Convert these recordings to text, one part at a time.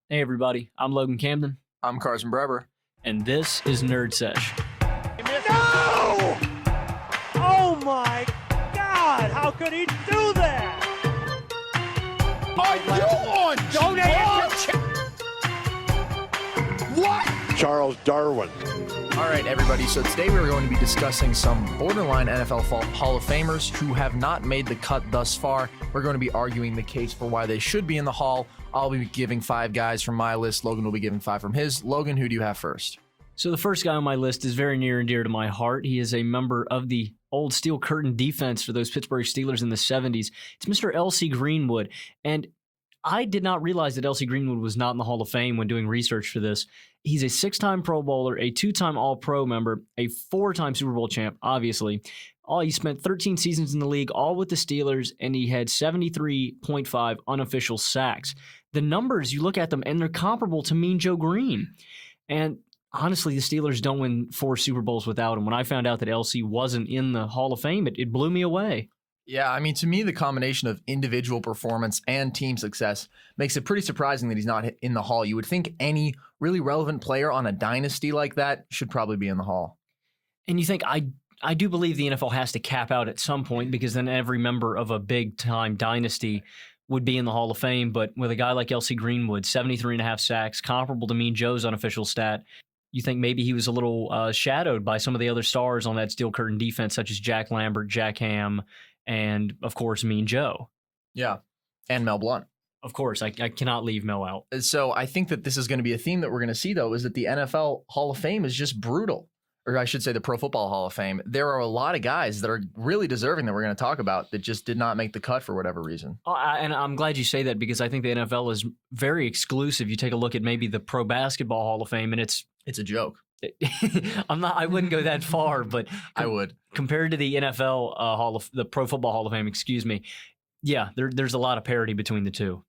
Hey everybody, I'm Logan Camden, I'm Carson Breber. and this is Nerd Sesh. No! Oh my God! How could he do that? Are you on What? Charles Darwin. All right, everybody. So today we're going to be discussing some borderline NFL Hall of Famers who have not made the cut thus far. We're going to be arguing the case for why they should be in the Hall. I'll be giving 5 guys from my list. Logan will be giving 5 from his. Logan, who do you have first? So the first guy on my list is very near and dear to my heart. He is a member of the old steel curtain defense for those Pittsburgh Steelers in the 70s. It's Mr. L.C. Greenwood. And I did not realize that L.C. Greenwood was not in the Hall of Fame when doing research for this. He's a 6-time Pro Bowler, a 2-time All-Pro member, a 4-time Super Bowl champ, obviously. He spent 13 seasons in the league, all with the Steelers, and he had 73.5 unofficial sacks. The numbers, you look at them, and they're comparable to Mean Joe Green. And honestly, the Steelers don't win 4 Super Bowls without him. When I found out that LC wasn't in the Hall of Fame, it blew me away. Yeah, I mean, to me, the combination of individual performance and team success makes it pretty surprising that he's not in the Hall. You would think any really relevant player on a dynasty like that should probably be in the Hall. And you think, I do believe the NFL has to cap out at some point because then every member of a big-time dynasty would be in the Hall of Fame. But with a guy like L.C. Greenwood, 73.5 sacks, comparable to Mean Joe's unofficial stat, you think maybe he was a little shadowed by some of the other stars on that steel curtain defense, such as Jack Lambert, Jack Ham, and, of course, Mean Joe. Yeah, and Mel Blount. Of course, I cannot leave Mel out. So I think that this is going to be a theme that we're going to see, though, is that the NFL Hall of Fame is just brutal. Or I should say the Pro Football Hall of Fame. There are a lot of guys that are really deserving that we're going to talk about that just did not make the cut for whatever reain. And I'm glad you say that because I think the NFL is very exclusive. You take a look at maybe the Pro Basketball Hall of Fame, and it's a joke. I wouldn't go that far, but I would. Compared to the NFL the Pro Football Hall of Fame, excuse me. Yeah, there's a lot of parity between the two.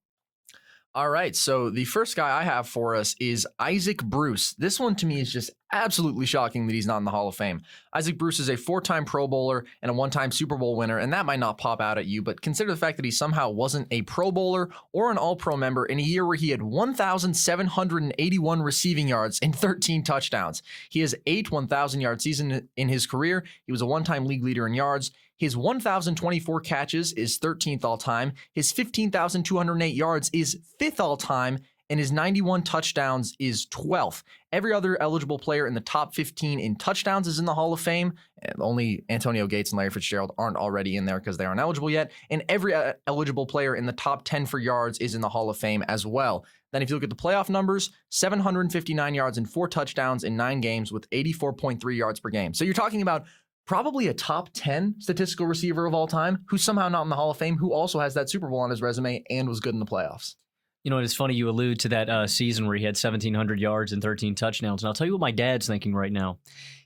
All right, so the first guy I have for us is Isaac Bruce. This one to me is just absolutely shocking that he's not in the Hall of Fame. Isaac Bruce is a 4-time Pro Bowler and a 1-time Super Bowl winner, and that might not pop out at you, but consider the fact that he somehow wasn't a Pro Bowler or an All-Pro member in a year where he had 1,781 receiving yards and 13 touchdowns. He has 8 1,000-yard seasons in his career. He was a 1-time league leader in yards. His 1,024 catches is 13th all-time. His 15,208 yards is 5th all-time. And his 91 touchdowns is 12th. Every other eligible player in the top 15 in touchdowns is in the Hall of Fame. And only Antonio Gates and Larry Fitzgerald aren't already in there because they aren't eligible yet. And every eligible player in the top 10 for yards is in the Hall of Fame as well. Then if you look at the playoff numbers, 759 yards and 4 touchdowns in 9 games with 84.3 yards per game. So you're talking about probably a top 10 statistical receiver of all time who's somehow not in the Hall of Fame, who also has that Super Bowl on his resume and was good in the playoffs. You know, it's funny you allude to that season where he had 1,700 yards and 13 touchdowns. And I'll tell you what my dad's thinking right now.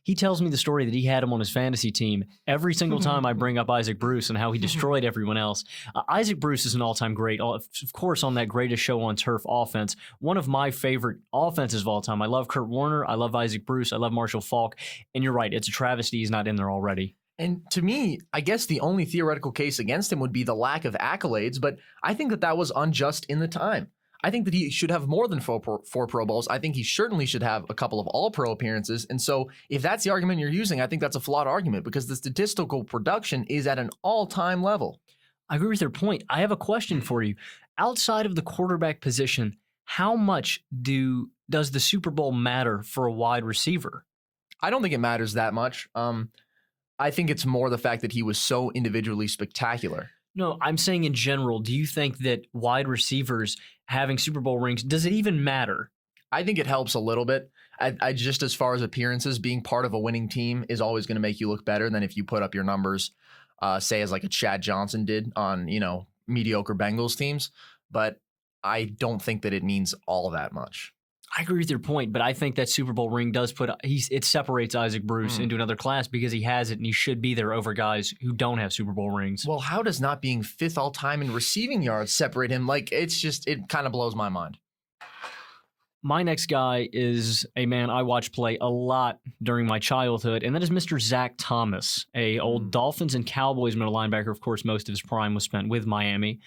He tells me the story that he had him on his fantasy team every single time I bring up Isaac Bruce and how he destroyed everyone else. Isaac Bruce is an all-time great, of course, on that Greatest Show on Turf offense. One of my favorite offenses of all time. I love Kurt Warner. I love Isaac Bruce. I love Marshall Faulk. And you're right. It's a travesty he's not in there already. And to me, I guess the only theoretical case against him would be the lack of accolades, but I think that was unjust in the time. I think that he should have more than 4 Pro Bowls. I think he certainly should have a couple of All-Pro appearances. And so if that's the argument you're using, I think that's a flawed argument because the statistical production is at an all-time level. I agree with your point. I have a question for you. Outside of the quarterback position, how much does the Super Bowl matter for a wide receiver? I don't think it matters that much. I think it's more the fact that he was so individually spectacular. No, I'm saying in general, do you think that wide receivers having Super Bowl rings, does it even matter? I think it helps a little bit. I just as far as appearances, being part of a winning team is always going to make you look better than if you put up your numbers, say as like a Chad Johnson did on, mediocre Bengals teams. But I don't think that it means all that much. I agree with your point, but I think that Super Bowl ring does it separates Isaac Bruce into another class because he has it and he should be there over guys who don't have Super Bowl rings. Well, how does not being 5th all time in receiving yards separate him? It kind of blows my mind. My next guy is a man I watched play a lot during my childhood, and that is Mr. Zach Thomas, a old Dolphins and Cowboys middle linebacker. Of course, most of his prime was spent with Miami.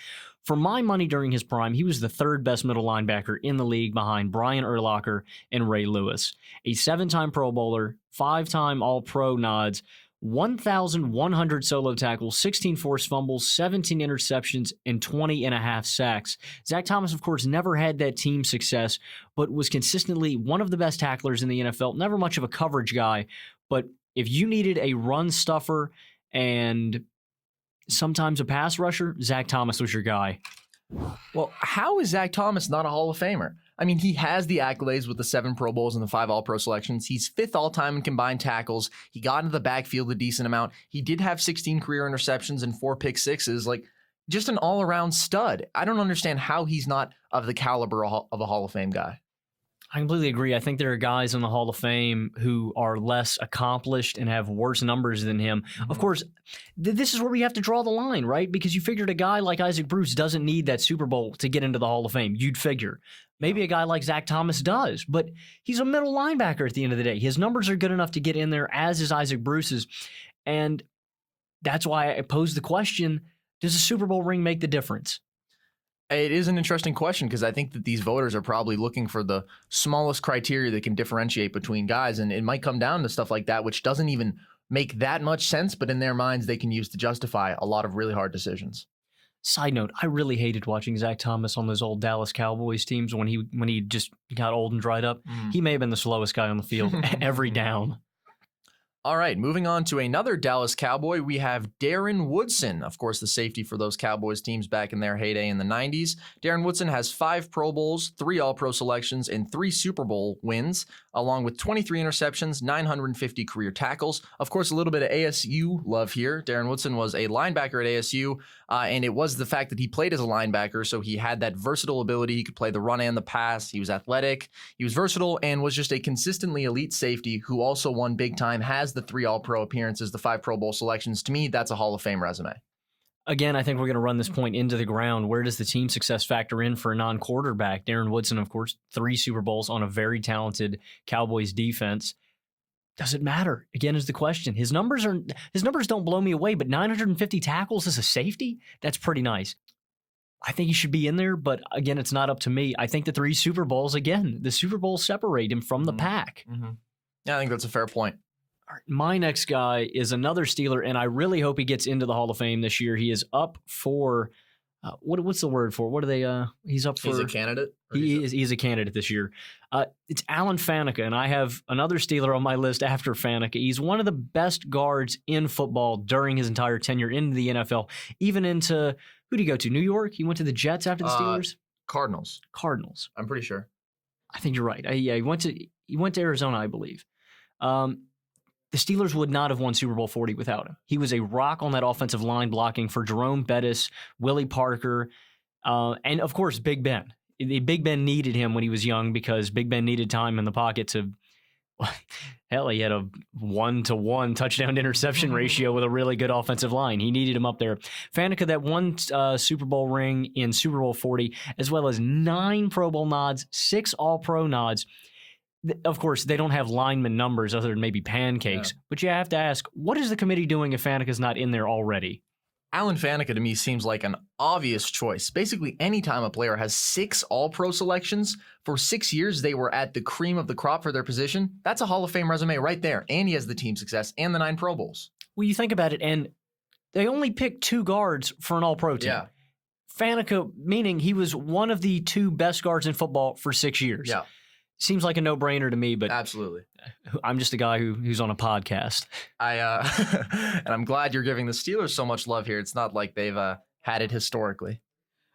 For my money during his prime, he was the third best middle linebacker in the league behind Brian Urlacher and Ray Lewis. A 7-time Pro Bowler, 5-time All-Pro nods, 1,100 solo tackles, 16 forced fumbles, 17 interceptions, and 20 and a half sacks. Zach Thomas, of course, never had that team success, but was consistently one of the best tacklers in the NFL. Never much of a coverage guy, but if you needed a run stuffer and sometimes a pass rusher, Zach Thomas was your guy. Well, how is Zach Thomas not a Hall of Famer? I mean, he has the accolades with the 7 Pro Bowls and the 5 All-Pro selections. He's 5th all-time in combined tackles. He got into the backfield a decent amount. He did have 16 career interceptions and 4 pick sixes. Like, just an all-around stud. I don't understand how he's not of the caliber of a Hall of Fame guy. I completely agree. I think there are guys in the Hall of Fame who are less accomplished and have worse numbers than him. Mm-hmm. Of course, this is where we have to draw the line, right? Because you figured a guy like Isaac Bruce doesn't need that Super Bowl to get into the Hall of Fame. You'd figure. Maybe a guy like Zach Thomas does, but he's a middle linebacker at the end of the day. His numbers are good enough to get in there, as is Isaac Bruce's. And that's why I posed the question, does a Super Bowl ring make the difference? It is an interesting question because I think that these voters are probably looking for the smallest criteria that can differentiate between guys. And it might come down to stuff like that, which doesn't even make that much sense, but in their minds, they can use to justify a lot of really hard decisions. Side note, I really hated watching Zach Thomas on those old Dallas Cowboys teams when he just got old and dried up. He may have been the slowest guy on the field every down. All right, moving on to another Dallas Cowboy, we have Darren Woodson, of course, the safety for those Cowboys teams back in their heyday in the 90s. Darren Woodson has 5 Pro Bowls, 3 All-Pro selections, and 3 Super Bowl wins, along with 23 interceptions, 950 career tackles. Of course, a little bit of ASU love here. Darren Woodson was a linebacker at ASU, and it was the fact that he played as a linebacker, so he had that versatile ability. He could play the run and the pass. He was athletic. He was versatile and was just a consistently elite safety who also won big time, has the 3 All-Pro appearances, the 5 Pro Bowl selections. To me, that's a Hall of Fame resume. Again, I think we're going to run this point into the ground. Where does the team success factor in for a non-quarterback? Darren Woodson, of course, 3 Super Bowls on a very talented Cowboys defense. Does it matter? Again, is the question. His numbers don't blow me away, but 950 tackles as a safety? That's pretty nice. I think he should be in there, but again, it's not up to me. I think the 3 Super Bowls, again, the Super Bowls separate him from the pack. Mm-hmm. Yeah, I think that's a fair point. All right, my next guy is another Steeler, and I really hope he gets into the Hall of Fame this year. He is up for what's the word for? What are they? He's up for. He's a candidate. He's a candidate this year. It's Alan Faneca, and I have another Steeler on my list after Faneca. He's one of the best guards in football during his entire tenure in the NFL. Even into who did he go to? New York. He went to the Jets after the Steelers. Cardinals. I'm pretty sure. I think you're right. Yeah, he went to Arizona, I believe. The Steelers would not have won Super Bowl 40 without him. He was a rock on that offensive line blocking for Jerome Bettis, Willie Parker, and, of course, Big Ben. Big Ben needed him when he was young because Big Ben needed time in the pocket to – hell, he had a 1-to-1 touchdown-to-interception ratio with a really good offensive line. He needed him up there. Faneca, that 1 Super Bowl ring in Super Bowl 40, as well as 9 Pro Bowl nods, 6 All-Pro nods. Of course, they don't have lineman numbers other than maybe pancakes, but you have to ask, what is the committee doing if Faneca's not in there already? Alan Faneca to me seems like an obvious choice. Basically, anytime a player has 6 All-Pro selections, for 6 years they were at the cream of the crop for their position, that's a Hall of Fame resume right there. And he has the team success and the 9 Pro Bowls. Well, you think about it, and they only picked 2 guards for an All-Pro team. Yeah. Faneca, meaning he was one of the 2 best guards in football for 6 years. Yeah. Seems like a no-brainer to me, but absolutely, I'm just a guy who's on a podcast. And I'm glad you're giving the Steelers so much love here. It's not like they've had it historically.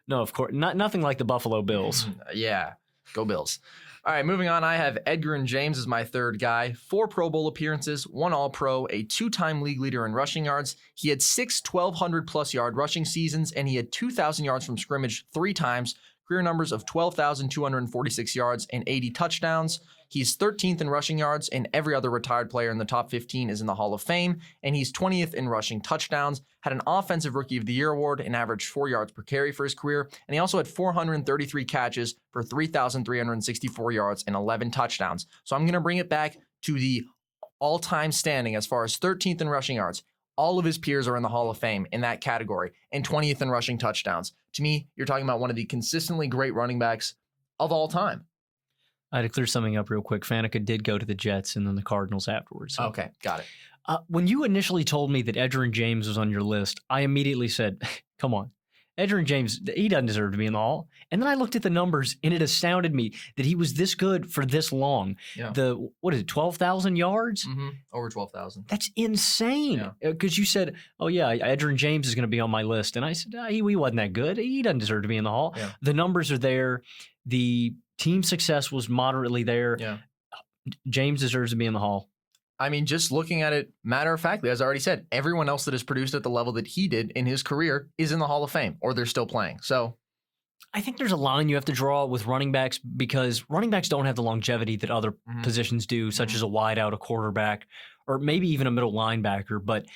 No, of course, nothing like the Buffalo Bills. Yeah, go Bills. All right, moving on. I have Edgar and James as my third guy. 4 Pro Bowl appearances, 1 All-Pro, a 2-time league leader in rushing yards. He had 6 1,200-plus yard rushing seasons, and he had 2,000 yards from scrimmage 3 times. career numbers of 12,246 yards and 80 touchdowns. He's 13th in rushing yards, and every other retired player in the top 15 is in the Hall of Fame. And he's 20th in rushing touchdowns, had an Offensive Rookie of the Year award, and averaged 4 yards per carry for his career. And he also had 433 catches for 3,364 yards and 11 touchdowns. So I'm going to bring it back to the all-time standing as far as 13th in rushing yards. All of his peers are in the Hall of Fame in that category, and 20th in rushing touchdowns. To me, you're talking about one of the consistently great running backs of all time. I had to clear something up real quick. Faneca did go to the Jets and then the Cardinals afterwards. So. Okay, got it. When you initially told me that Edgerrin James was on your list, I immediately said, come on. Edgerrin James, he doesn't deserve to be in the Hall. And then I looked at the numbers, and it astounded me that he was this good for this long. Yeah. 12,000 yards? Mm-hmm. Over 12,000. That's insane. Because you said, oh, yeah, Edgerrin James is going to be on my list. And I said, he wasn't that good. He doesn't deserve to be in the Hall. Yeah. The numbers are there. The team success was moderately there. Yeah. James deserves to be in the Hall. I mean, just looking at it matter-of-factly, as I already said, everyone else that has produced at the level that he did in his career is in the Hall of Fame, or they're still playing. So I think there's a line you have to draw with running backs because running backs don't have the longevity that other positions do, such as a wideout, a quarterback, or maybe even a middle linebacker. But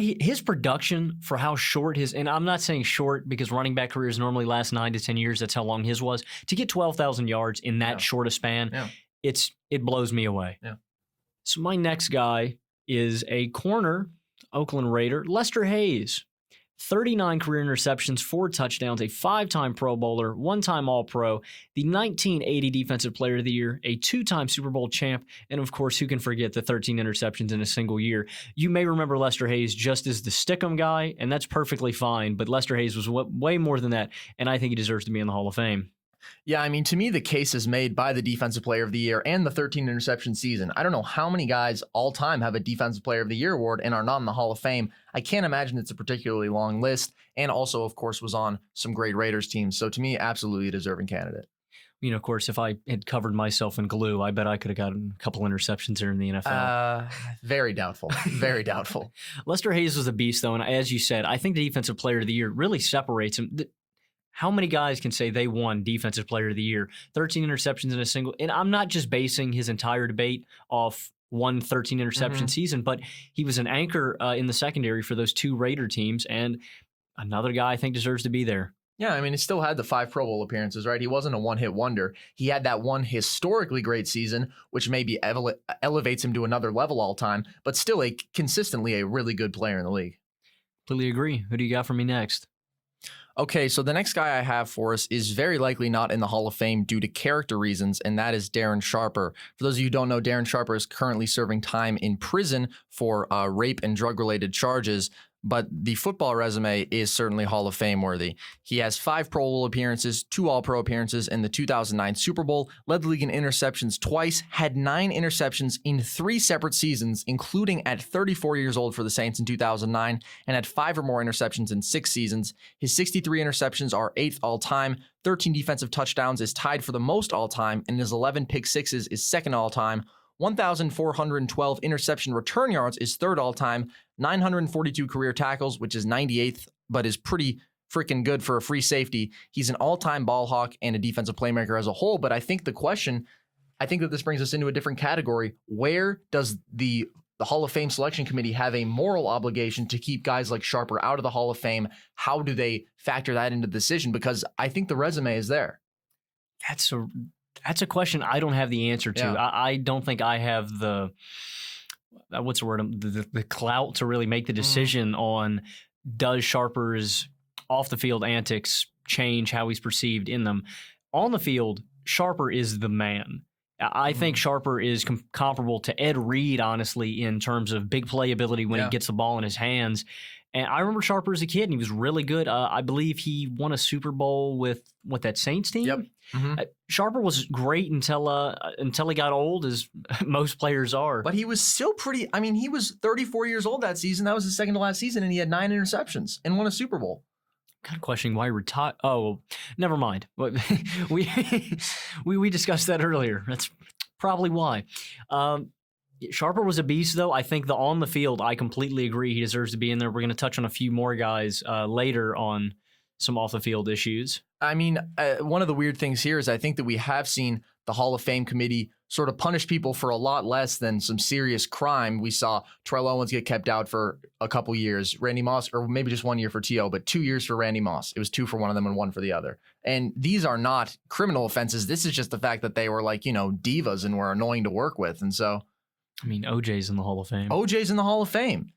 his production for how short and I'm not saying short because running back careers normally last 9 to 10 years. That's how long his was. To get 12,000 yards in that short a span, it blows me away. Yeah. So my next guy is a corner, Oakland Raider, Lester Hayes. 39 career interceptions, 4 touchdowns, a 5-time Pro Bowler, 1-time All-Pro, the 1980 Defensive Player of the Year, a 2-time Super Bowl champ, and of course, who can forget the 13 interceptions in a single year? You may remember Lester Hayes just as the Stickum guy, and that's perfectly fine, but Lester Hayes was way more than that, and I think he deserves to be in the Hall of Fame. Yeah, I mean, to me, the case is made by the Defensive Player of the Year and the 13 interception season. I don't know how many guys all time have a Defensive Player of the Year award and are not in the Hall of Fame. I can't imagine it's a particularly long list, and also, of course, was on some great Raiders teams. So to me, absolutely a deserving candidate. You know, of course, if I had covered myself in glue, I bet I could have gotten a couple interceptions here in the NFL. Very doubtful. Very doubtful. Lester Hayes was a beast, though, and as you said, I think the Defensive Player of the Year really separates him. How many guys can say they won Defensive Player of the Year? 13 interceptions in a single. And I'm not just basing his entire debate off one 13 interception season, but he was an anchor in the secondary for those 2 Raider teams. And another guy I think deserves to be there. Yeah, I mean, he still had the 5 Pro Bowl appearances, right? He wasn't a one-hit wonder. He had that one historically great season, which maybe elevates him to another level all time, but still consistently a really good player in the league. Completely agree. Who do you got for me next? Okay, so the next guy I have for us is very likely not in the Hall of Fame due to character reasons, and that is Darren Sharper. For those of you who don't know, Darren Sharper is currently serving time in prison for rape and drug-related charges, but the football resume is certainly Hall of Fame worthy. He has 5 Pro Bowl appearances, 2 All-Pro appearances in the 2009 Super Bowl, led the league in interceptions twice, had 9 interceptions in 3 separate seasons, including at 34 years old for the Saints in 2009, and had 5 or more interceptions in 6 seasons. His 63 interceptions are 8th all-time, 13 defensive touchdowns is tied for the most all-time, and his 11 pick sixes is 2nd all-time. 1,412 interception return yards is 3rd all-time, 942 career tackles, which is 98th, but is pretty freaking good for a free safety. He's an all-time ball hawk and a defensive playmaker as a whole, but I think that this brings us into a different category. Where does the Hall of Fame selection committee have a moral obligation to keep guys like Sharper out of the Hall of Fame? How do they factor that into the decision? Because I think the resume is there. That's a question I don't have the answer to. Yeah. I don't think I have the the clout to really make the decision on does Sharper's off the field antics change how he's perceived in them. On the field, Sharper is the man. I think Sharper is comparable to Ed Reed, honestly, in terms of big playability when he gets the ball in his hands. And I remember Sharper as a kid, and he was really good. I believe he won a Super Bowl with that Saints team. Yep. Sharper was great until he got old, as most players are. But he was still pretty. I mean, he was 34 years old that season. That was his second to last season, and he had 9 interceptions and won a Super Bowl. Kind of questioning why he retired. Oh, never mind. We discussed that earlier. That's probably why. Sharper was a beast, though. I think on the field, I completely agree. He deserves to be in there. We're going to touch on a few more guys later on some off the field issues. I mean, one of the weird things here is I think that we have seen the Hall of Fame committee sort of punish people for a lot less than some serious crime. We saw Terrell Owens get kept out for a couple years, Randy Moss, or maybe just 1 year for T.O., but 2 years for Randy Moss. It was 2 for one of them and 1 for the other. And these are not criminal offenses. This is just the fact that they were like, divas and were annoying to work with. And so, I mean, OJ's in the Hall of Fame. OJ's in the Hall of Fame,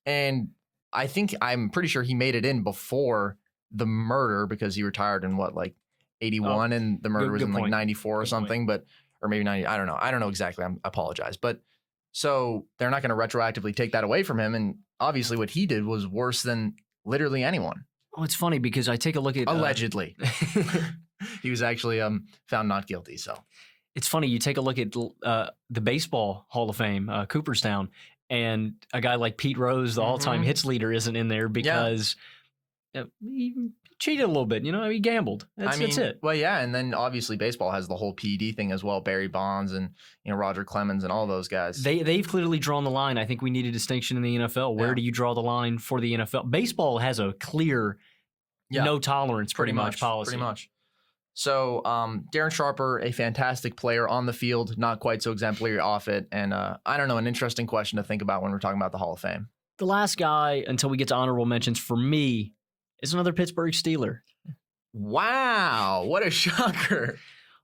and I'm pretty sure he made it in before the murder because he retired in 81 and the murder was in 94 or something, or maybe 90. I don't know. I don't know exactly. I apologize. But so they're not going to retroactively take that away from him. And obviously what he did was worse than literally anyone. Oh, it's funny because I take a look at allegedly. He was actually found not guilty. So it's funny. You take a look at the Baseball Hall of Fame, Cooperstown, and a guy like Pete Rose, the all-time hits leader, isn't in there because he cheated a little bit. He gambled. That's it. Well, yeah, and then obviously baseball has the whole PED thing as well. Barry Bonds and Roger Clemens and all those guys. They've clearly drawn the line. I think we need a distinction in the NFL. Where do you draw the line for the NFL? Baseball has a clear no tolerance pretty much policy. Pretty much. So Darren Sharper, a fantastic player on the field, not quite so exemplary off it. And I don't know, an interesting question to think about when we're talking about the Hall of Fame. The last guy, until we get to honorable mentions, for me, is another Pittsburgh Steeler. Wow, what a shocker.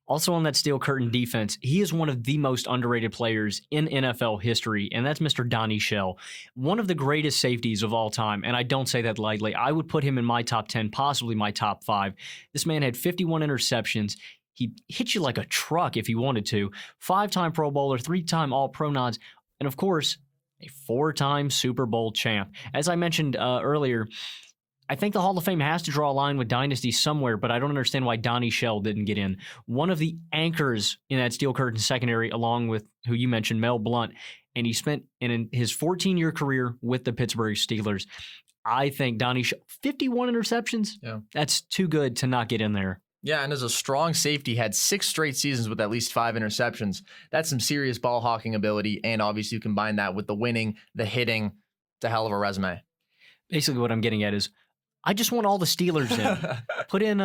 Also on that Steel Curtain defense, he is one of the most underrated players in NFL history, and that's Mr. Donnie Shell, one of the greatest safeties of all time, and I don't say that lightly. I would put him in my top 10, possibly my top 5. This man had 51 interceptions. He hit you like a truck if he wanted to. 5-time Pro Bowler, 3-time All-Pro nods, and of course, a 4-time Super Bowl champ. As I mentioned earlier, I think the Hall of Fame has to draw a line with Dynasty somewhere, but I don't understand why Donnie Shell didn't get in. One of the anchors in that Steel Curtain secondary, along with who you mentioned, Mel Blount, and he spent in his 14-year career with the Pittsburgh Steelers. I think Donnie Shell, 51 interceptions, that's too good to not get in there. Yeah, and as a strong safety, had 6 straight seasons with at least 5 interceptions. That's some serious ball hawking ability, and obviously you combine that with the winning, the hitting. It's a hell of a resume. Basically what I'm getting at is, I just want all the Steelers in. Put in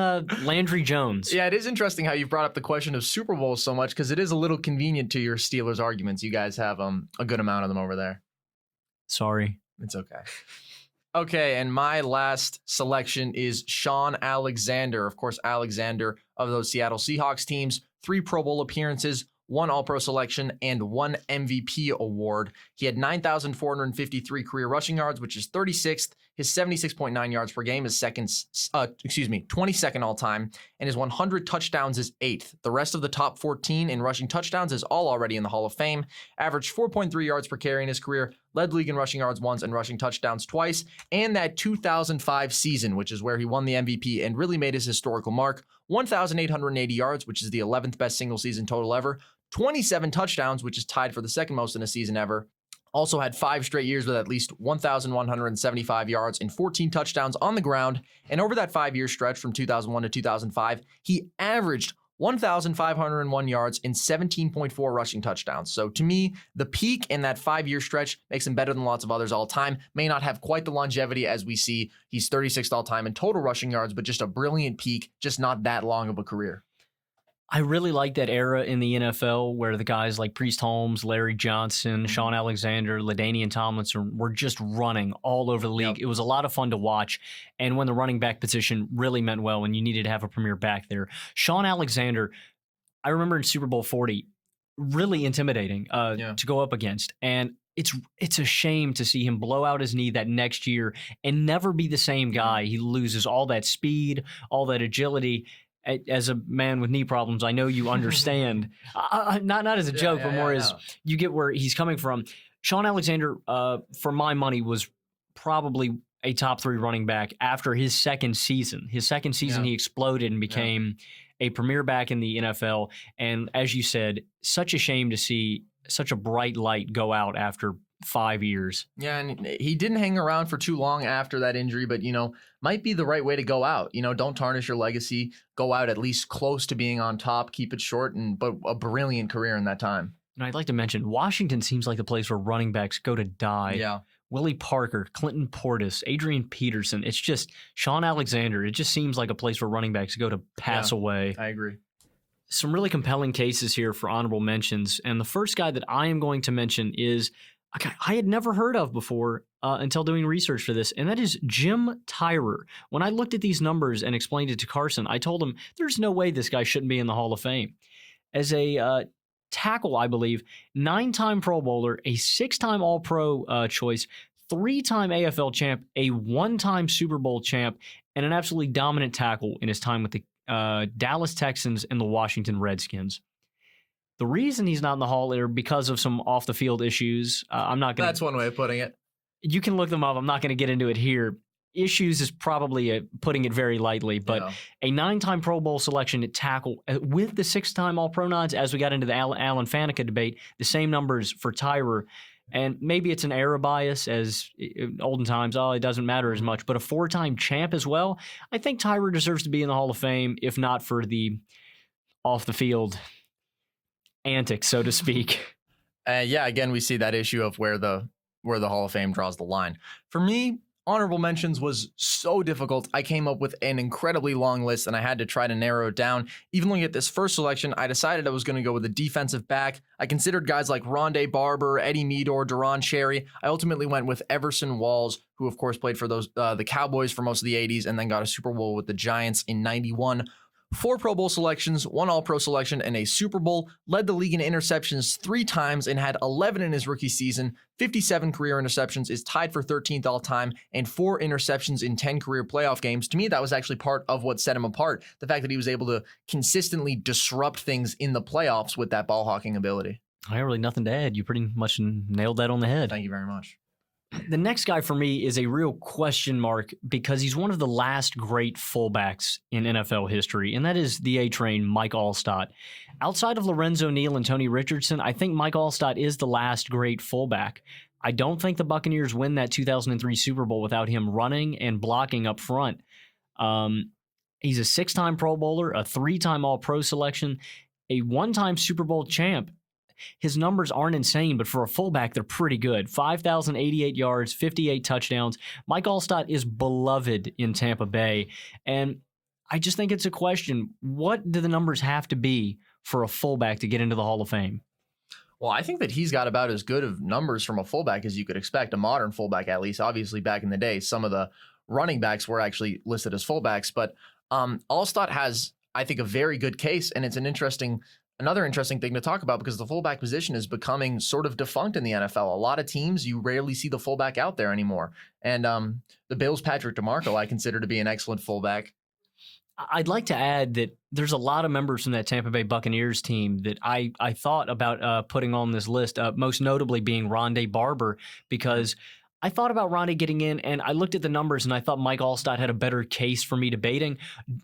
Landry Jones. Yeah, it is interesting how you brought up the question of Super Bowls so much because it is a little convenient to your Steelers arguments. You guys have a good amount of them over there. Sorry. It's okay. Okay, and my last selection is Sean Alexander. Of course, Alexander of those Seattle Seahawks teams, 3 Pro Bowl appearances, 1 All-Pro selection, and 1 MVP award. He had 9,453 career rushing yards, which is 36th. His 76.9 yards per game is 22nd all-time, and his 100 touchdowns is 8th. The rest of the top 14 in rushing touchdowns is all already in the Hall of Fame. Averaged 4.3 yards per carry in his career, led league in rushing yards once and rushing touchdowns twice, and that 2005 season, which is where he won the MVP and really made his historical mark, 1,880 yards, which is the 11th best single season total ever, 27 touchdowns, which is tied for the second most in a season ever. Also had 5 straight years with at least 1,175 yards and 14 touchdowns on the ground. And over that 5-year stretch from 2001 to 2005, he averaged 1,501 yards and 17.4 rushing touchdowns. So to me, the peak in that 5-year stretch makes him better than lots of others all time. May not have quite the longevity as we see. He's 36th all time in total rushing yards, but just a brilliant peak, just not that long of a career. I really like that era in the NFL where the guys like Priest Holmes, Larry Johnson, Sean Alexander, LaDainian Tomlinson were just running all over the league. Yep. It was a lot of fun to watch. And when the running back position really meant well and you needed to have a premier back there. Sean Alexander, I remember in Super Bowl 40, really intimidating to go up against. And it's a shame to see him blow out his knee that next year and never be the same guy. He loses all that speed, all that agility. As a man with knee problems, I know you understand. Not as a joke, but more as you get where he's coming from. Sean Alexander, for my money, was probably a top 3 running back after his second season. His second season, he exploded and became a premier back in the NFL. And as you said, such a shame to see such a bright light go out after 5 years. Yeah, and he didn't hang around for too long after that injury, but, might be the right way to go out. Don't tarnish your legacy. Go out at least close to being on top. Keep it short, but a brilliant career in that time. And I'd like to mention, Washington seems like the place where running backs go to die. Yeah. Willie Parker, Clinton Portis, Adrian Peterson. It's just Sean Alexander. It just seems like a place where running backs go to pass away. I agree. Some really compelling cases here for honorable mentions. And the first guy that I am going to mention is a guy I had never heard of before until doing research for this, and that is Jim Tyrer. When I looked at these numbers and explained it to Carson, I told him there's no way this guy shouldn't be in the Hall of Fame. As a tackle, I believe, 9-time Pro Bowler, a 6-time All-Pro choice, 3-time AFL champ, a 1-time Super Bowl champ, and an absolutely dominant tackle in his time with the Dallas Texans and the Washington Redskins. The reason he's not in the Hall are because of some off-the-field issues. I'm not going to... That's one way of putting it. You can look them up. I'm not going to get into it here. Issues is probably putting it very lightly, but a 9-time Pro Bowl selection at tackle with the 6-time All-Pro nods, as we got into the Alan Faneca debate, the same numbers for Tyrer. And maybe it's an era bias, as olden times, it doesn't matter as much, but a 4-time champ as well. I think Tyrer deserves to be in the Hall of Fame, if not for the off-the-field antics, so to speak. Again, we see that issue of where the Hall of Fame draws the line. For me, honorable mentions was so difficult. I came up with an incredibly long list, and I had to try to narrow it down. Even looking at this first selection, I decided I was going to go with a defensive back. I considered guys like Rondé Barber, Eddie Meador, Deron Cherry. I ultimately went with Everson Walls, who of course played for the Cowboys for most of the 80s and then got a Super Bowl with the Giants in 91. 4 Pro Bowl selections, 1 All-Pro selection, and a Super Bowl. Led the league in interceptions 3 times and had 11 in his rookie season. 57 career interceptions, is tied for 13th all-time, and 4 interceptions in 10 career playoff games. To me, that was actually part of what set him apart. The fact that he was able to consistently disrupt things in the playoffs with that ball-hawking ability. I have really nothing to add. You pretty much nailed that on the head. Thank you very much. The next guy for me is a real question mark because he's one of the last great fullbacks in NFL history, and that is the A-Train, Mike Allstott. Outside of Lorenzo Neal and Tony Richardson, I think Mike Allstott is the last great fullback. I don't think the Buccaneers win that 2003 Super Bowl without him running and blocking up front. He's a 6-time Pro Bowler, a 3-time All-Pro selection, a 1-time Super Bowl champ. His numbers aren't insane, but for a fullback, they're pretty good. 5,088 yards, 58 touchdowns. Mike Allstott is beloved in Tampa Bay. And I just think it's a question. What do the numbers have to be for a fullback to get into the Hall of Fame? Well, I think that he's got about as good of numbers from a fullback as you could expect, a modern fullback at least. Obviously, back in the day, some of the running backs were actually listed as fullbacks. But Allstott has, I think, a very good case, and it's another interesting thing to talk about because the fullback position is becoming sort of defunct in the NFL. A lot of teams, you rarely see the fullback out there anymore. And the Bills' Patrick DeMarco, I consider to be an excellent fullback. I'd like to add that there's a lot of members from that Tampa Bay Buccaneers team that I thought about putting on this list, most notably being Rondé Barber, because I thought about Rondé getting in, and I looked at the numbers, and I thought Mike Allstott had a better case for me debating.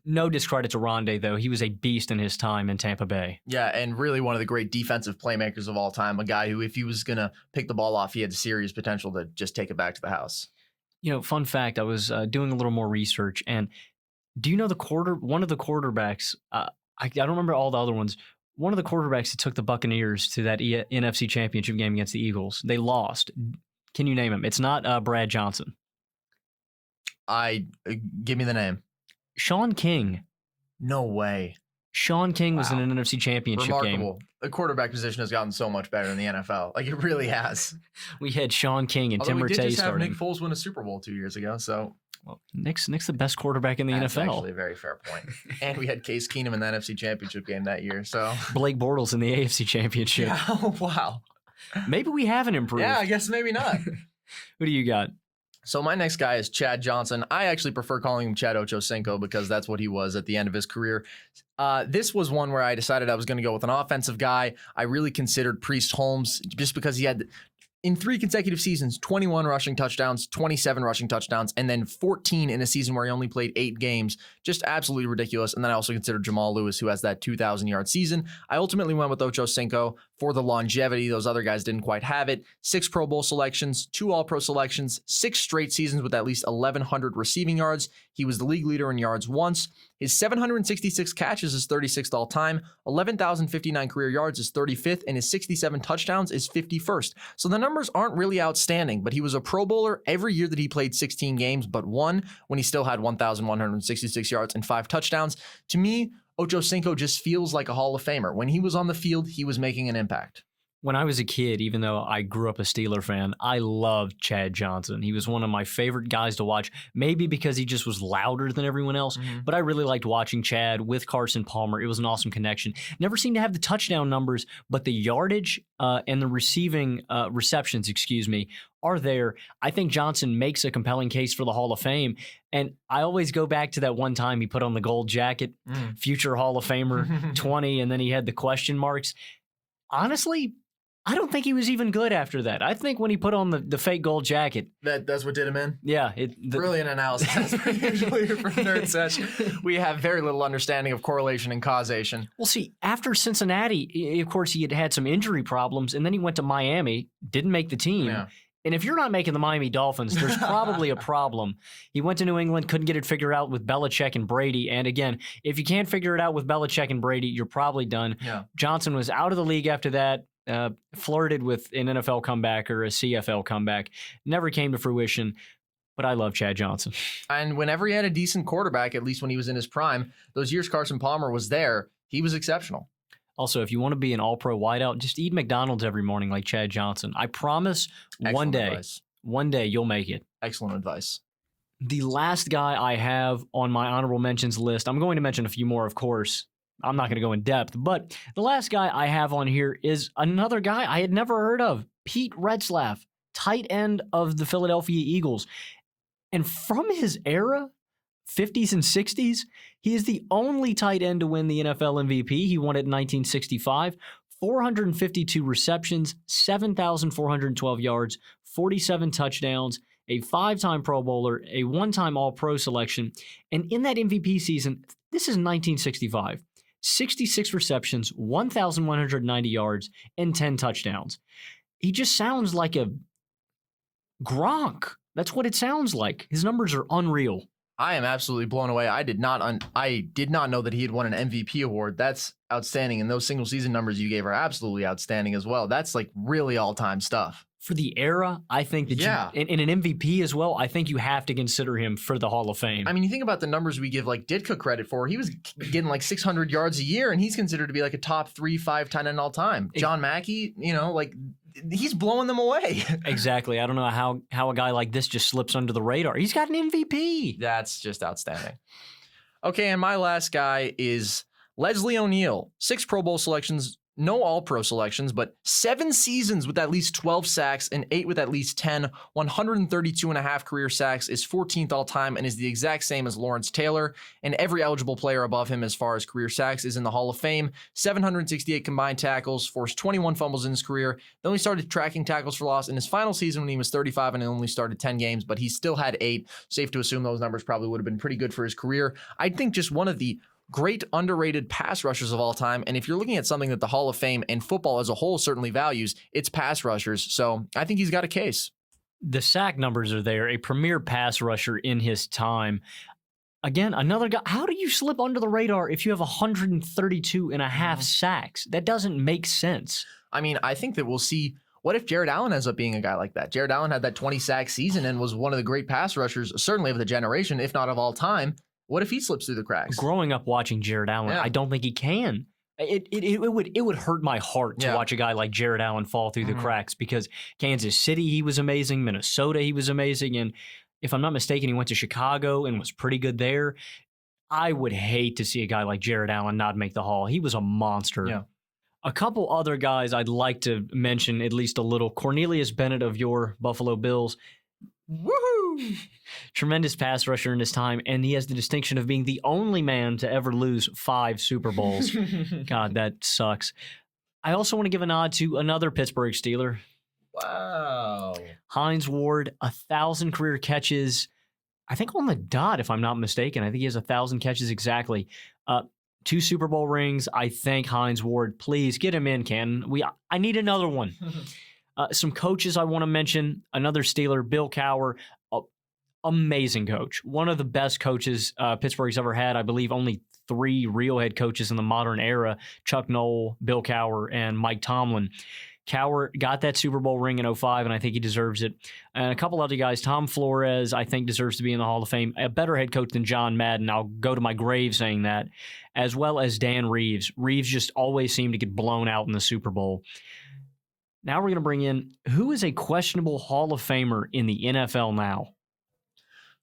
No discredit to Rondé, though. He was a beast in his time in Tampa Bay. Yeah, and really one of the great defensive playmakers of all time, a guy who, if he was going to pick the ball off, he had serious potential to just take it back to the house. You know, fun fact, I was doing a little more research, and do you know one of the quarterbacks, I don't remember all the other ones, one of the quarterbacks that took the Buccaneers to that NFC Championship game against the Eagles, they lost. Can you name him? It's not Brad Johnson. Give me the name. Sean King. No way. Sean King was in an NFC Championship Remarkable. game. The quarterback position has gotten so much better in the NFL. Like, it really has. We had Sean King and Although Tim we did Rattay just have starting. Nick Foles win a Super Bowl 2 years ago, so... Well, Nick's the best quarterback in the That's NFL. actually a very fair point. And we had Case Keenum in the NFC Championship game that year, so... Blake Bortles in the AFC Championship. Yeah, oh, wow. Maybe we haven't improved. Yeah, I guess maybe not. Who do you got? So my next guy is Chad Johnson. I actually prefer calling him Chad Ochocinco because that's what he was at the end of his career. This was one where I decided I was going to go with an offensive guy. I really considered Priest Holmes just because he had, in 3 consecutive seasons, 21 rushing touchdowns, 27 rushing touchdowns, and then 14 in a season where he only played 8 games. Just absolutely ridiculous. And then I also considered Jamal Lewis, who has that 2,000-yard season. I ultimately went with Ochocinco for the longevity. Those other guys didn't quite have it. 6 Pro Bowl selections, 2 All-Pro selections, 6 straight seasons with at least 1,100 receiving yards. He was the league leader in yards once. His 766 catches is 36th all time, 11,059 career yards is 35th, and his 67 touchdowns is 51st. So the numbers aren't really outstanding, but he was a Pro Bowler every year that he played 16 games, but one when he still had 1,166 yards and 5 touchdowns. To me, Ocho Cinco just feels like a Hall of Famer. When he was on the field, he was making an impact. When I was a kid, even though I grew up a Steeler fan, I loved Chad Johnson. He was one of my favorite guys to watch, maybe because he just was louder than everyone else, but I really liked watching Chad with Carson Palmer. It was an awesome connection. Never seemed to have the touchdown numbers, but the yardage and the receptions, are there. I think Johnson makes a compelling case for the Hall of Fame. And I always go back to that one time he put on the gold jacket, future Hall of Famer 20, and then he had the question marks. Honestly, I don't think he was even good after that. I think when he put on the fake gold jacket. That's what did him in? Yeah. Brilliant analysis. Usually from Nerd Sesh, we have very little understanding of correlation and causation. Well, see, after Cincinnati, of course, he had some injury problems, and then he went to Miami, didn't make the team. Yeah. And if you're not making the Miami Dolphins, there's probably a problem. He went to New England, couldn't get it figured out with Belichick and Brady. And again, if you can't figure it out with Belichick and Brady, you're probably done. Yeah. Johnson was out of the league after that, flirted with an NFL comeback or a CFL comeback. Never came to fruition. But I love Chad Johnson. And whenever he had a decent quarterback, at least when he was in his prime, those years Carson Palmer was there, he was exceptional. Also, if you want to be an all-pro wideout, just eat McDonald's every morning like Chad Johnson. I promise Excellent advice. One day you'll make it. Excellent advice. The last guy I have on my honorable mentions list, I'm going to mention a few more, of course. I'm not going to go in depth, but the last guy I have on here is another guy I had never heard of, Pete Retzlaff, tight end of the Philadelphia Eagles. And from his era, 50s and 60s, he is the only tight end to win the NFL MVP. He won it in 1965. 452 receptions, 7,412 yards, 47 touchdowns, a 5-time Pro Bowler, a 1-time All-Pro selection. And in that MVP season, this is 1965, 66 receptions, 1,190 yards, and 10 touchdowns. He just sounds like a Gronk. That's what it sounds like. His numbers are unreal. I am absolutely blown away. I did not know that he had won an MVP award. That's outstanding. And those single season numbers you gave are absolutely outstanding as well. That's like really all-time stuff. For the era, I think that in an MVP as well, I think you have to consider him for the Hall of Fame. I mean, you think about the numbers we give like Ditka credit for. He was getting like 600 yards a year, and he's considered to be like a top 3, 5 tight end all time. John Mackey, he's blowing them away. Exactly. I don't know how a guy like this just slips under the radar. He's got an MVP. That's just outstanding. Okay, and my last guy is Leslie O'Neal. 6 Pro Bowl selections, no All-Pro selections, but 7 seasons with at least 12 sacks and 8 with at least 10. 132 and a half career sacks, is 14th all-time, and is the exact same as Lawrence Taylor. And every eligible player above him as far as career sacks is in the Hall of Fame. 768 combined tackles, forced 21 fumbles in his career. Then he started tracking tackles for loss in his final season when he was 35 and only started 10 games, but he still had 8. Safe to assume those numbers probably would have been pretty good for his career. I think just one of the great underrated pass rushers of all time. And if you're looking at something that the Hall of Fame and football as a whole certainly values, it's pass rushers. So I think he's got a case. The sack numbers are there, a premier pass rusher in his time. Again, another guy. How do you slip under the radar if you have 132 and a half sacks? That doesn't make sense. I mean, I think that we'll see. What if Jared Allen ends up being a guy like that? Jared Allen had that 20-sack season and was one of the great pass rushers, certainly of the generation, if not of all time. What if he slips through the cracks? Growing up watching Jared Allen, I don't think he can. It would hurt my heart to watch a guy like Jared Allen fall through the cracks, because Kansas City, he was amazing. Minnesota, he was amazing. And if I'm not mistaken, he went to Chicago and was pretty good there. I would hate to see a guy like Jared Allen not make the Hall. He was a monster. Yeah. A couple other guys I'd like to mention at least a little. Cornelius Bennett of your Buffalo Bills. Woohoo! Tremendous pass rusher in his time, and he has the distinction of being the only man to ever lose 5 Super Bowls. God, that sucks. I also want to give a nod to another Pittsburgh Steeler. Wow. Hines Ward, 1,000 career catches. I think on the dot, if I'm not mistaken. I think he has 1,000 catches exactly. 2 Super Bowl rings. I thank Hines Ward. Please get him in, Ken. I need another one. Some coaches I want to mention. Another Steeler, Bill Cowher. Amazing coach. One of the best coaches Pittsburgh's ever had. I believe only 3 real head coaches in the modern era: Chuck Noll, Bill Cowher, and Mike Tomlin. Cowher got that Super Bowl ring in 05, and I think he deserves it. And a couple other guys, Tom Flores, I think deserves to be in the Hall of Fame. A better head coach than John Madden. I'll go to my grave saying that. As well as Dan Reeves. Reeves just always seemed to get blown out in the Super Bowl. Now we're going to bring in, who is a questionable Hall of Famer in the NFL now?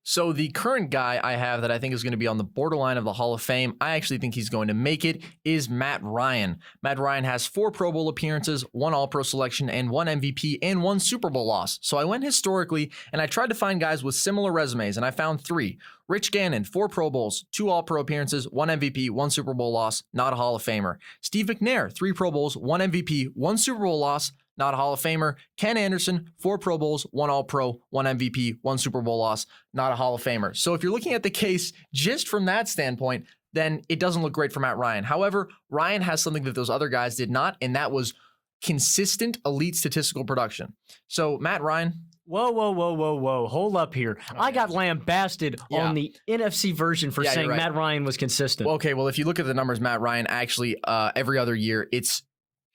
So the current guy I have that I think is going to be on the borderline of the Hall of Fame, I actually think he's going to make it, is Matt Ryan. Matt Ryan has 4 Pro Bowl appearances, 1 All-Pro selection, and 1 MVP, and 1 Super Bowl loss. So I went historically, and I tried to find guys with similar resumes, and I found 3. Rich Gannon, 4 Pro Bowls, 2 All-Pro appearances, 1 MVP, 1 Super Bowl loss, not a Hall of Famer. Steve McNair, 3 Pro Bowls, 1 MVP, 1 Super Bowl loss, not a Hall of Famer. Ken Anderson, 4 Pro Bowls, 1 All-Pro, 1 MVP, 1 Super Bowl loss, not a Hall of Famer. So if you're looking at the case just from that standpoint, then it doesn't look great for Matt Ryan. However, Ryan has something that those other guys did not, and that was consistent elite statistical production. So Matt Ryan... Whoa. Hold up here. I got lambasted on the NFC version for saying Matt Ryan was consistent. Well, okay, well, if you look at the numbers, Matt Ryan actually, every other year, it's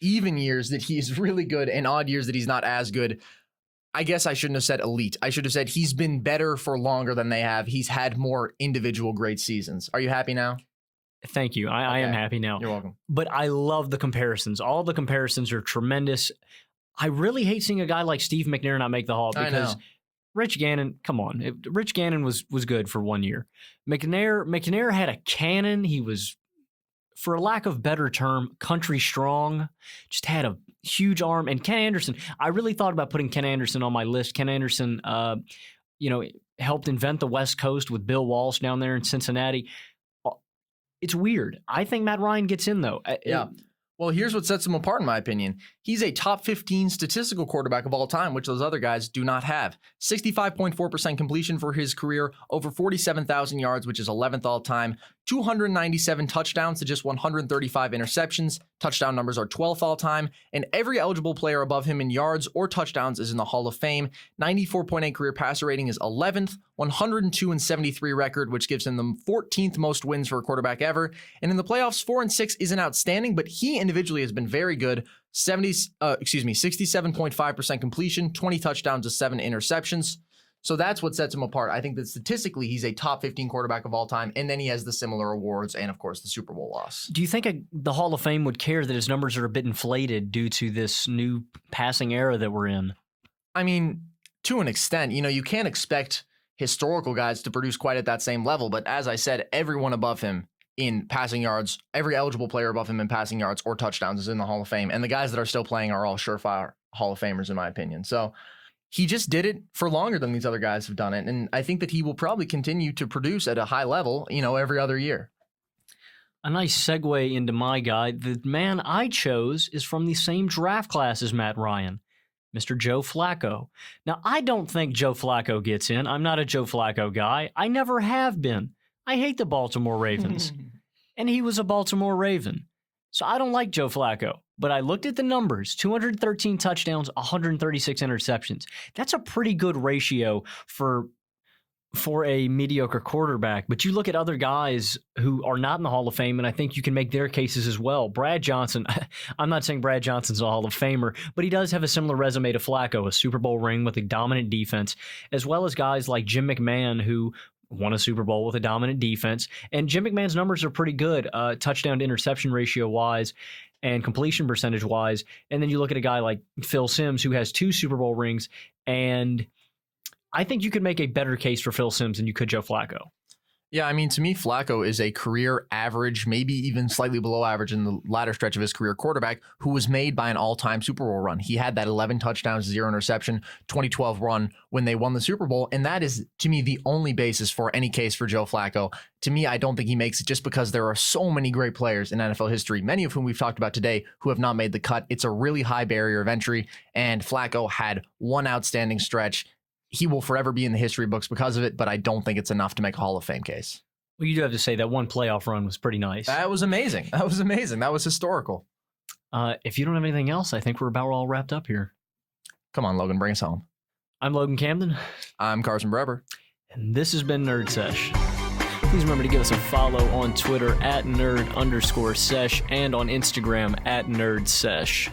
even years that he's really good and odd years that he's not as good. I guess I shouldn't have said elite. I should have said he's been better for longer than they have. He's had more individual great seasons. Are you happy now? Thank you. I am happy now. You're welcome. But I love the comparisons. All the comparisons are tremendous. I really hate seeing a guy like Steve McNair not make the Hall because Rich Gannon, come on. Rich Gannon was good for 1 year. McNair had a cannon. He was, for a lack of better term, country strong. Just had a huge arm. And Ken Anderson, I really thought about putting Ken Anderson on my list. Ken Anderson, helped invent the West Coast with Bill Walsh down there in Cincinnati. It's weird. I think Matt Ryan gets in, though. Yeah. Well, here's what sets him apart, in my opinion. He's a top 15 statistical quarterback of all time, which those other guys do not have. 65.4% completion for his career, over 47,000 yards, which is 11th all time. 297 touchdowns to just 135 interceptions. Touchdown numbers are 12th all time. And every eligible player above him in yards or touchdowns is in the Hall of Fame. 94.8 career passer rating is 11th. 102-73 record, which gives him the 14th most wins for a quarterback ever. And in the playoffs, 4-6 isn't outstanding, but he individually has been very good. 67.5% completion, 20 touchdowns to 7 interceptions. So that's what sets him apart. I think that statistically, he's a top 15 quarterback of all time, and then he has the similar awards and, of course, the Super Bowl loss. Do you think the Hall of Fame would care that his numbers are a bit inflated due to this new passing era that we're in? I mean, to an extent, you can't expect historical guys to produce quite at that same level, but as I said, everyone above him in passing yards, every eligible player above him in passing yards or touchdowns is in the Hall of Fame, and the guys that are still playing are all surefire Hall of Famers, in my opinion. So he just did it for longer than these other guys have done it. And I think that he will probably continue to produce at a high level, every other year. A nice segue into my guy. The man I chose is from the same draft class as Matt Ryan, Mr. Joe Flacco. Now, I don't think Joe Flacco gets in. I'm not a Joe Flacco guy. I never have been. I hate the Baltimore Ravens. And he was a Baltimore Raven. So I don't like Joe Flacco. But I looked at the numbers, 213 touchdowns, 136 interceptions. That's a pretty good ratio for a mediocre quarterback. But you look at other guys who are not in the Hall of Fame, and I think you can make their cases as well. Brad Johnson, I'm not saying Brad Johnson's a Hall of Famer, but he does have a similar resume to Flacco, a Super Bowl ring with a dominant defense, as well as guys like Jim McMahon, who won a Super Bowl with a dominant defense. And Jim McMahon's numbers are pretty good, touchdown to interception ratio wise and completion percentage wise. And then you look at a guy like Phil Simms, who has 2 Super Bowl rings, and I think you could make a better case for Phil Simms than you could Joe Flacco. Yeah, I mean, to me, Flacco is a career average, maybe even slightly below average in the latter stretch of his career quarterback who was made by an all-time Super Bowl run. He had that 11 touchdowns, 0 interception, 2012 run when they won the Super Bowl. And that is, to me, the only basis for any case for Joe Flacco. To me, I don't think he makes it just because there are so many great players in NFL history, many of whom we've talked about today, who have not made the cut. It's a really high barrier of entry, and Flacco had one outstanding stretch. He will forever be in the history books because of it, but I don't think it's enough to make a Hall of Fame case. Well, you do have to say that one playoff run was pretty nice. That was amazing. That was historical. If you don't have anything else, I think we're about all wrapped up here. Come on, Logan, bring us home. I'm Logan Camden. I'm Carson Breber. And this has been Nerd Sesh. Please remember to give us a follow on Twitter @nerd_sesh and on Instagram @nerdsesh.